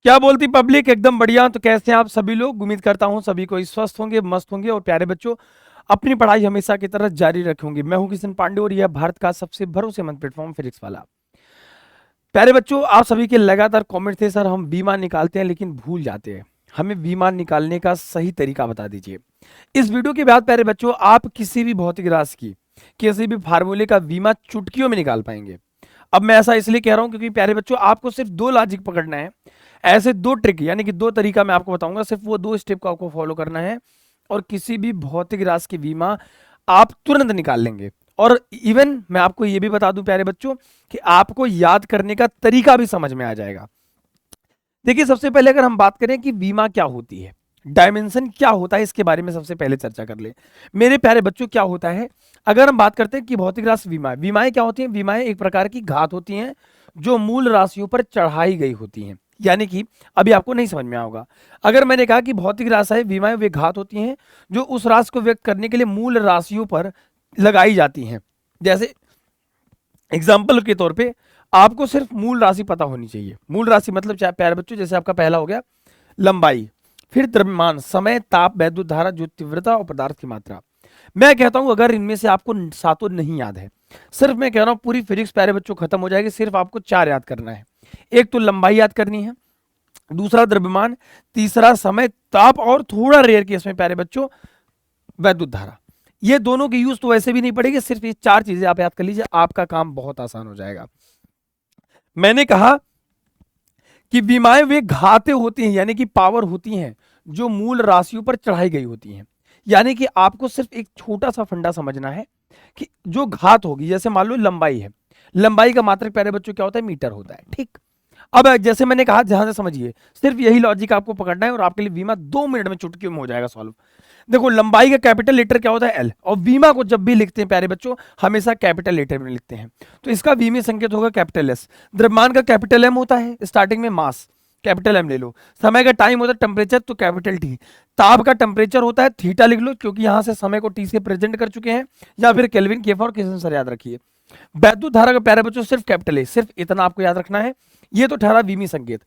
क्या बोलती पब्लिक? एकदम बढ़िया। तो कैसे हैं आप सभी लोग? उम्मीद करता हूं सभी को स्वस्थ होंगे, मस्त होंगे और प्यारे बच्चों अपनी पढ़ाई हमेशा की तरह जारी रखेंगे। मैं हूं किशन पांडे और यह भारत का सबसे भरोसेमंद प्लेटफॉर्म फिजिक्स वाला। प्यारे बच्चों, आप सभी के लगातार कमेंट थे, सर हम बीमा निकालते हैं लेकिन भूल जाते हैं, हमें बीमा निकालने का सही तरीका बता दीजिए। इस वीडियो के बाद प्यारे बच्चों आप किसी भी भौतिक राशि की किसी भी फार्मूले का बीमा चुटकियों में निकाल पाएंगे। अब मैं ऐसा इसलिए कह रहा हूं क्योंकि प्यारे बच्चों आपको सिर्फ दो लॉजिक पकड़ना है। ऐसे दो ट्रिक यानी कि दो तरीका मैं आपको बताऊंगा, सिर्फ वो दो स्टेप को आपको फॉलो करना है और किसी भी भौतिक राशि की बीमा आप तुरंत निकाल लेंगे। और इवन मैं आपको ये भी बता दूं प्यारे बच्चों कि आपको याद करने का तरीका भी समझ में आ जाएगा। देखिए, सबसे पहले अगर हम बात करें कि बीमा क्या होती है, डायमेंशन क्या होता है, इसके बारे में सबसे पहले चर्चा कर ले। मेरे प्यारे बच्चों, क्या होता है, अगर हम बात करते हैं कि भौतिक राशि बीमाएं क्या होती हैं? बीमाएं एक प्रकार की घात होती हैं जो मूल राशियों पर चढ़ाई गई होती हैं। यानी कि अभी आपको नहीं समझ में आएगा, अगर मैंने कहा कि भौतिक राशि बीमाएं वे घात होती हैं जो उस राशि को व्यक्त करने के लिए मूल राशियों पर लगाई जाती हैं। जैसे एग्जाम्पल के तौर पे आपको सिर्फ मूल राशि पता होनी चाहिए। मूल राशि मतलब चाहे प्यारे बच्चों जैसे आपका पहला हो गया लंबाई, फिर द्रव्यमान, समय, ताप, वैद्युत धारा, जो तीव्रता और पदार्थ की मात्रा। मैं कहता हूं अगर इनमें से आपको सातों नहीं याद है, सिर्फ मैं कह रहा हूं पूरी फिजिक्स प्यारे बच्चों खत्म हो जाएगी। सिर्फ आपको चार याद करना है। एक तो लंबाई याद करनी है, दूसरा द्रव्यमान, तीसरा समय, ताप और थोड़ा रेयर केस में प्यारे बच्चों वैद्युत धारा। ये दोनों की यूज तो वैसे भी नहीं पड़ेगी, सिर्फ ये चार चीजें आप याद कर लीजिए, आपका काम बहुत आसान हो जाएगा। मैंने कहा कि बीमाएं वे घातें होती हैं यानी कि पावर होती हैं जो मूल राशियों पर चढ़ाई गई होती हैं। यानी कि आपको सिर्फ एक छोटा सा फंडा समझना है कि जो घात होगी, जैसे मान लो लंबाई है, लंबाई का मात्रक प्यारे बच्चों क्या होता है? मीटर होता है। ठीक। अब जैसे मैंने कहा, ध्यान से समझिए, सिर्फ यही लॉजिक आपको पकड़ना है और आपके लिए बीमा 2 मिनट में चुटकियों में हो जाएगा सॉल्व। देखो, लंबाई का कैपिटल लेटर क्या होता है? एल। और बीमा को जब भी लिखते हैं प्यारे बच्चों हमेशा कैपिटल लेटर में लिखते हैं, तो इसका बीमी संकेत होगा कैपिटल एस। द्रव्यमान का कैपिटल एम होता है, स्टार्टिंग में मास, कैपिटल एम ले लो। समय का टाइम होता है टेम्परेचर, तो कैपिटल टी। ताप का टेम्परेचर होता है थीटा, लिख लो क्योंकि यहां से समय को टी से प्रेजेंट कर चुके हैं, या फिर केल्विन, केफा और किसन सर याद रखिए। वैद्युत धारा का प्यारे बच्चों सिर्फ कैपिटल ए, सिर्फ इतना आपको याद रखना है। ये तो ठहरा बीमी संकेत।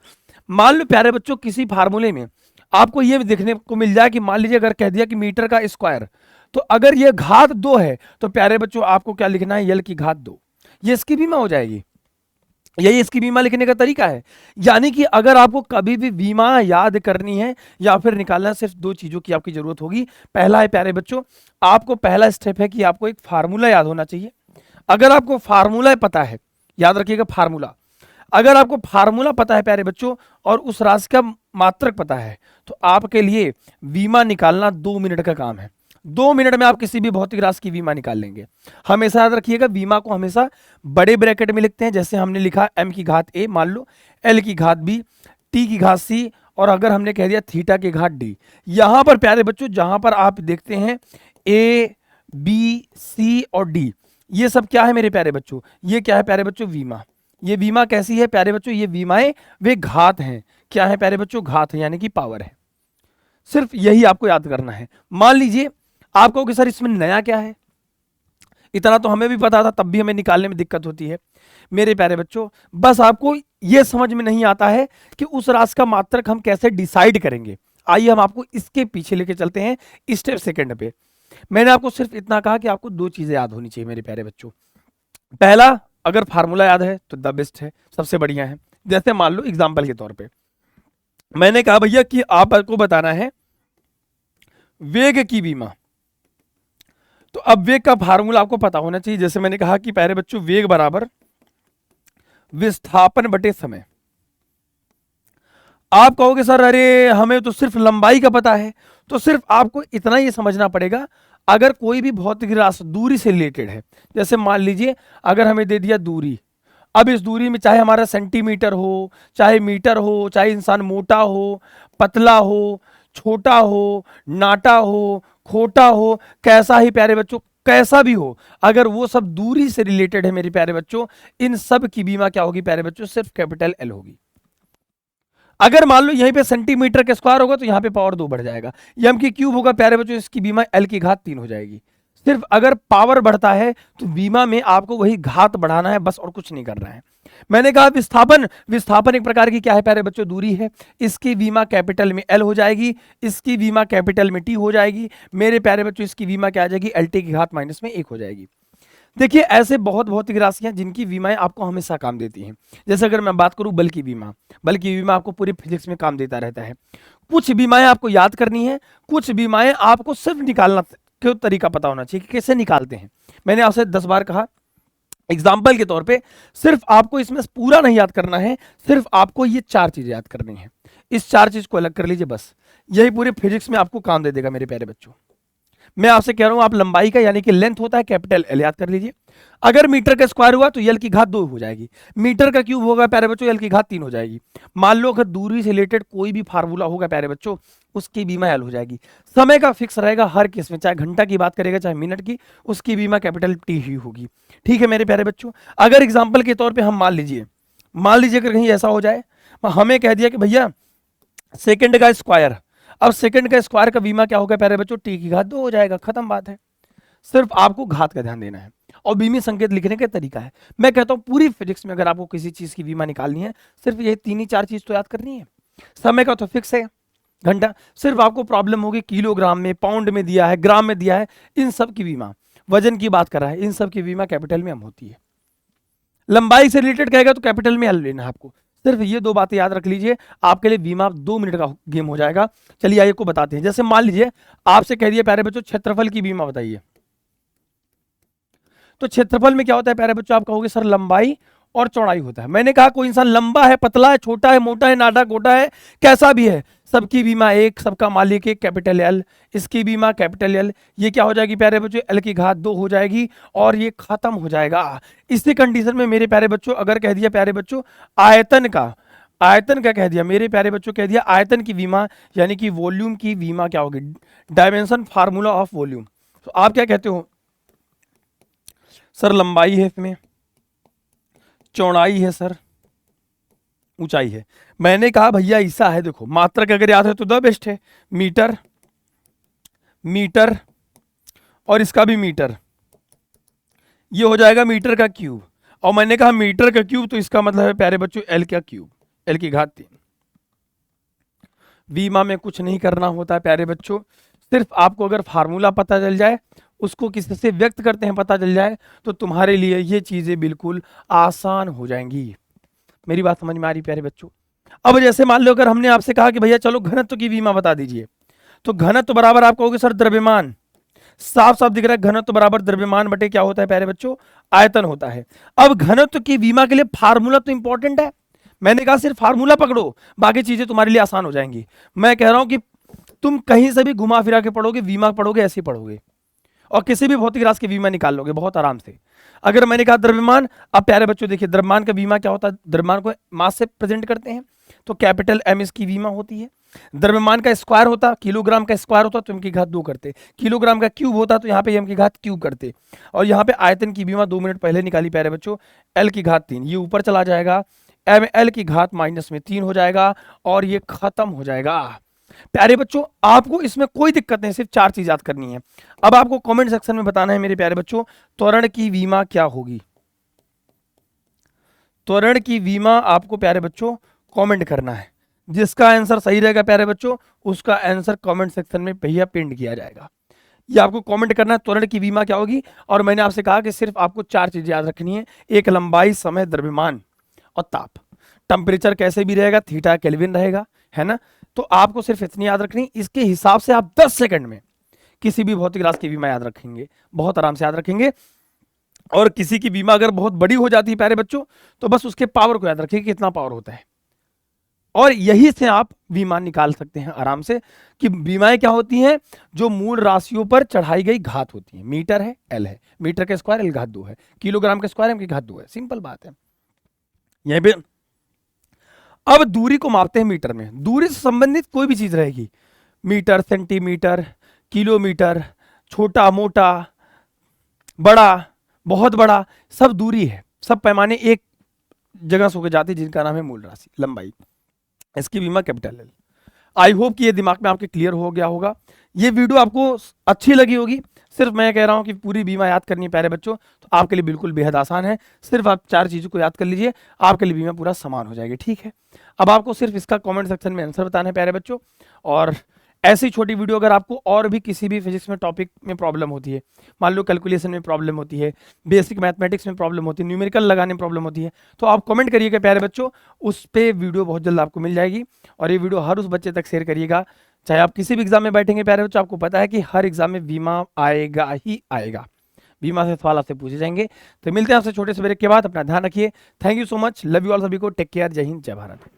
मान लो प्यारे बच्चों किसी फार्मूले में आपको ये भी देखने को मिल जाए कि मान लीजिए अगर कह दिया कि मीटर का स्क्वायर, तो अगर ये घात 2 है तो प्यारे बच्चों आपको क्या लिखना है? यल की घात 2। ये इसकी बीमा हो जाएगी। यही इसकी बीमा लिखने का तरीका है। यानी कि अगर आपको कभी भी बीमा याद करनी है या फिर निकालना है, सिर्फ दो चीजों की आपकी जरूरत होगी। पहला है प्यारे बच्चों, आपको पहला स्टेप है कि आपको एक फार्मूला याद होना चाहिए। अगर आपको फार्मूला पता है, याद रखिएगा फार्मूला, अगर आपको फार्मूला पता है प्यारे बच्चों और उस राशि का मात्रक पता है, तो आपके लिए बीमा निकालना 2 मिनट का काम है। 2 मिनट में आप किसी भी भौतिक राशि की बीमा निकाल लेंगे। हमेशा याद रखिएगा बीमा को हमेशा बड़े ब्रैकेट में लिखते हैं, जैसे हमने लिखा एम की घात ए, मान लो एल की घात बी, टी की घात सी, और अगर हमने कह दिया थीटा की घात डी। यहां पर प्यारे बच्चों जहां पर आप देखते हैं ए बी सी और डी, ये सब क्या है मेरे प्यारे बच्चों? ये क्या है प्यारे बच्चों? बीमा। ये बीमा कैसी है प्यारे बच्चों? ये बीमाएं वे घात हैं। क्या है प्यारे बच्चों? घात है, यानी कि पावर है। सिर्फ यही आपको याद करना है। मान लीजिए आप कहोगे सर इसमें नया क्या है? इतना तो हमें भी पता था, तब भी हमें निकालने में दिक्कत होती है। मेरे प्यारे बच्चों, बस आपको यह समझ में नहीं आता है कि उस राशि का मात्रक हम कैसे डिसाइड करेंगे। आइए हम आपको इसके पीछे लेके चलते हैं स्टेप सेकंड पे। मैंने आपको सिर्फ इतना कहा कि आपको दो चीजें याद होनी चाहिए मेरे प्यारे बच्चों। पहला, अगर फार्मूला याद है तो द बेस्ट है, सबसे बढ़िया है। जैसे मान लो एग्जांपल के तौर पे मैंने कहा भैया कि आपको बताना है वेग की बीमा, तो अब वेग का फार्मूला आपको पता होना चाहिए। जैसे मैंने कहा कि प्यारे बच्चों वेग बराबर विस्थापन बटे समय। आप कहोगे सर अरे हमें तो सिर्फ लंबाई का पता है, तो सिर्फ आपको इतना ही समझना पड़ेगा। अगर कोई भी भौतिक राशि दूरी से रिलेटेड है, जैसे मान लीजिए अगर हमें दे दिया दूरी, अब इस दूरी में चाहे हमारा सेंटीमीटर हो, चाहे मीटर हो, चाहे इंसान मोटा हो, पतला हो, छोटा हो, नाटा हो, खोटा हो, कैसा ही प्यारे बच्चों, कैसा भी हो, अगर वो सब दूरी से रिलेटेड है मेरे प्यारे बच्चों, इन सब की बीमा क्या होगी प्यारे बच्चों? सिर्फ कैपिटल एल होगी। अगर मान लो यहीं पे सेंटीमीटर के स्क्वायर होगा तो यहाँ पे पावर 2 बढ़ जाएगा। एम की क्यूब होगा प्यारे बच्चों, इसकी बीमा एल की घात 3 हो जाएगी। सिर्फ अगर पावर बढ़ता है तो बीमा में आपको वही घात बढ़ाना है बस, और कुछ नहीं करना है। मैंने कहा विस्थापन, विस्थापन एक प्रकार की क्या है प्यारे बच्चों, दूरी है। इसकी बीमा कैपिटल में एल हो जाएगी, इसकी बीमा कैपिटल में टी हो जाएगी। मेरे प्यारे बच्चों इसकी बीमा क्या आ जाएगी, एल टी की घात माइनस में 1 हो जाएगी। देखिए ऐसे बहुत भौतिक राशियां जिनकी बीमाएं आपको हमेशा काम देती हैं। जैसे अगर मैं बात करूं बल की बीमा, बल की बीमा आपको पूरी फिजिक्स में काम देता रहता है। कुछ बीमाएं आपको याद करनी है, कुछ बीमाएं आपको सिर्फ निकालना क्यों तरीका पता होना चाहिए कि कैसे निकालते हैं। मैंने आपसे 10 बार कहा, एग्जाम्पल के तौर पे सिर्फ आपको इसमें पूरा नहीं याद करना है, सिर्फ आपको ये 4 चीजें याद करनी है। इस 4 चीज को अलग कर लीजिए, बस यही पूरे फिजिक्स में आपको काम दे देगा मेरे प्यारे बच्चों। मैं आपसे कह रहा हूं आप लंबाई का यानी कि लेंथ होता है कैपिटल एल याद कर लीजिए। अगर मीटर का स्क्वायर हुआ तो एल की घात 2 हो जाएगी, मीटर का क्यूब होगा प्यारे बच्चों एल की घात 3 हो जाएगी। मान लो अगर दूरी से रिलेटेड कोई भी फार्मूला होगा प्यारे बच्चों, उसकी बीमा एल हो जाएगी। समय का फिक्स रहेगा हर केस में, चाहे घंटा की बात करेगा चाहे मिनट की, उसकी बीमा कैपिटल टी ही होगी। ठीक है मेरे प्यारे बच्चों। अगर एग्जाम्पल के तौर पर हम मान लीजिए अगर कहीं ऐसा हो जाए, हमें कह दिया कि भैया सेकेंड का स्क्वायर, अब सेकंड का स्क्वायर का बीमा क्या होगा प्यारे बच्चों, टी की घात 2 हो जाएगा, खत्म बात है। सिर्फ आपको घात का ध्यान देना है और बीमी संकेत लिखने का तरीका है। मैं कहता हूं पूरी फिजिक्स में अगर आपको किसी चीज की बीमा निकालनी है, सिर्फ ये 3 ही 4 चीज तो याद करनी है। समय का तो फिक्स है घंटा, सिर्फ आपको प्रॉब्लम होगी किलोग्राम में, पाउंड में दिया है, ग्राम में दिया है, इन सब की बीमा, वजन की बात कर रहा है, इन सब की बीमा कैपिटल में हम होती है। लंबाई से रिलेटेड कहेगा तो कैपिटल में एल लेना है आपको। सिर्फ ये 2 बातें याद रख लीजिए, आपके लिए बीमा 2 मिनट का गेम हो जाएगा। चलिए आइए को बताते हैं। जैसे मान लीजिए आपसे कह दिया प्यारे बच्चों क्षेत्रफल की बीमा बताइए, तो क्षेत्रफल में क्या होता है प्यारे बच्चों, आप कहोगे सर लंबाई और चौड़ाई होता है। मैंने कहा कोई इंसान लंबा है, पतला है, छोटा है, मोटा है, नाटा गोटा है, कैसा भी है, सबकी बीमा एक, सबका मालिक एक, कैपिटल एल। इसकी बीमा कैपिटल एल, ये क्या हो जाएगी प्यारे बच्चों, एल की घात 2 हो जाएगी और ये खत्म हो जाएगा। इसी कंडीशन में मेरे प्यारे बच्चों अगर कह दिया प्यारे बच्चों आयतन का कह दिया मेरे प्यारे बच्चों, कह दिया आयतन की बीमा यानी कि वॉल्यूम की बीमा क्या होगी, डायमेंशन फार्मूला ऑफ वॉल्यूम। तो आप क्या कहते हो सर लंबाई है, इसमें चौड़ाई है, सर ऊंचाई है। मैंने कहा भैया ऐसा है, देखो मात्रक अगर याद है तो द बेस्ट है, मीटर मीटर और इसका भी मीटर, ये हो जाएगा मीटर का क्यूब। और मैंने कहा मीटर का क्यूब तो इसका मतलब है प्यारे बच्चों एल का क्यूब, एल की घात 3। बीमा में कुछ नहीं करना होता है प्यारे बच्चों, सिर्फ आपको अगर फार्मूला पता चल जाए, उसको किससे व्यक्त करते हैं पता चल जाए, तो तुम्हारे लिए ये चीजें बिल्कुल आसान हो जाएंगी। मेरी बात समझ में आ रही प्यारे बच्चों। अब जैसे मान लो अगर हमने आपसे कहा कि भैया चलो घनत्व की बीमा बता दीजिए, तो घनत्व बराबर आप कहोगे सर द्रव्यमान, साफ साफ दिख रहा है घनत्व बराबर द्रव्यमान बटे क्या होता है प्यारे बच्चों, आयतन होता है। अब घनत्व की बीमा के लिए फार्मूला तो इंपॉर्टेंट है, मैंने कहा सिर्फ फार्मूला पकड़ो, बाकी चीजें तुम्हारे लिए आसान हो जाएंगी। मैं कह रहा हूं कि तुम कहीं से भी घुमा फिरा के पढ़ोगे, बीमा पढ़ोगे ऐसे ही पढ़ोगे और किसी भी भौतिक राशि की बीमा निकाल लोगे बहुत आराम से। अगर मैंने कहा द्रव्यमान, अब प्यारे बच्चों देखिए द्रव्यमान का बीमा क्या होता है, द्रव्यमान को मास से प्रेजेंट करते हैं तो कैपिटल एम इसकी बीमा होती है। द्रव्यमान का स्क्वायर होता, किलोग्राम का स्क्वायर होता तो एम की घात 2 करते, किलोग्राम का क्यूब होता तो यहाँ पे एम की घात क्यूब करते। और यहाँ पे आयतन की बीमा 2 मिनट पहले निकाली प्यारे बच्चों, एल की घात 3, ये ऊपर चला जाएगा, एम एल की घात माइनस में 3 हो जाएगा और ये खत्म हो जाएगा। प्यारे बच्चों आपको इसमें कोई दिक्कत नहीं, सिर्फ 4 चीज याद करनी है। अब आपको कमेंट सेक्शन में बताना है मेरे प्यारे बच्चों त्वरण की बीमा क्या होगी, त्वरण की बीमा आपको प्यारे बच्चों कमेंट करना है। जिसका आंसर सही रहेगा प्यारे बच्चों उसका आंसर कमेंट सेक्शन में भैया पिन किया जाएगा। ये आपको कमेंट करना है त्वरण की बीमा क्या होगी। और मैंने आपसे कहा कि सिर्फ आपको 4 चीजें याद रखनी है, एक लंबाई, समय, द्रव्यमान और ताप। टेम्परेचर कैसे भी रहेगा, थीटा केल्विन रहेगा, है ना। तो आपको सिर्फ इतनी याद रखनी, इसके हिसाब से आप 10 सेकंड में किसी भी भौतिक राशि की बीमा याद रखेंगे, बहुत आराम से याद रखेंगे। और किसी की बीमा अगर बहुत बड़ी हो जाती है प्यारे बच्चों तो बस उसके पावर को याद रखिए कि कितना पावर होता है, और यही से आप बीमा निकाल सकते हैं आराम से कि बीमाएं क्या होती हैं, जो मूल राशियों पर चढ़ाई गई घात होती हैं। मीटर है एल है, मीटर का स्क्वायर एल घात 2 है, किलोग्राम का स्क्वायर एम की घात 2 है, सिंपल बात है। यहीं पे अब दूरी को मापते हैं मीटर में, दूरी से संबंधित कोई भी चीज रहेगी, मीटर, सेंटीमीटर, किलोमीटर, छोटा मोटा बड़ा बहुत बड़ा, सब दूरी है, सब पैमाने एक जगह से होकर जाते हैं जिनका नाम है मूल राशि लंबाई। इसकी बीमा कैपिटल एल। आई होप कि ये दिमाग में आपके क्लियर हो गया होगा। ये वीडियो आपको अच्छी लगी होगी, सिर्फ मैं कह रहा हूँ कि पूरी बीमा याद करनी है प्यारे बच्चों, तो आपके लिए बिल्कुल बेहद आसान है। सिर्फ आप 4 चीज़ों को याद कर लीजिए, आपके लिए बीमा पूरा समान हो जाएगी, ठीक है। अब आपको सिर्फ इसका कमेंट सेक्शन में आंसर बताना है प्यारे बच्चों। और ऐसी छोटी वीडियो अगर आपको और भी किसी भी फिजिक्स में टॉपिक में प्रॉब्लम होती है, मान लो कैलकुलेशन में प्रॉब्लम होती है, बेसिक मैथमेटिक्स में प्रॉब्लम होती है, न्यूमेरिकल लगाने में प्रॉब्लम होती है, तो आप कमेंट करिएगा प्यारे बच्चों, उस पे वीडियो बहुत जल्द आपको मिल जाएगी। और ये वीडियो हर उस बच्चे तक शेयर करिएगा, चाहे आप किसी भी एग्जाम में बैठेंगे प्यारे बच्चों, आपको पता है कि हर एग्जाम में बीमा आएगा ही आएगा, बीमा से सवाल आपसे पूछे जाएंगे। तो मिलते हैं आपसे छोटे से ब्रेक के बाद, अपना ध्यान रखिए। Thank you so much, love you all, सभी को टेक केयर, जय हिंद, जय भारत।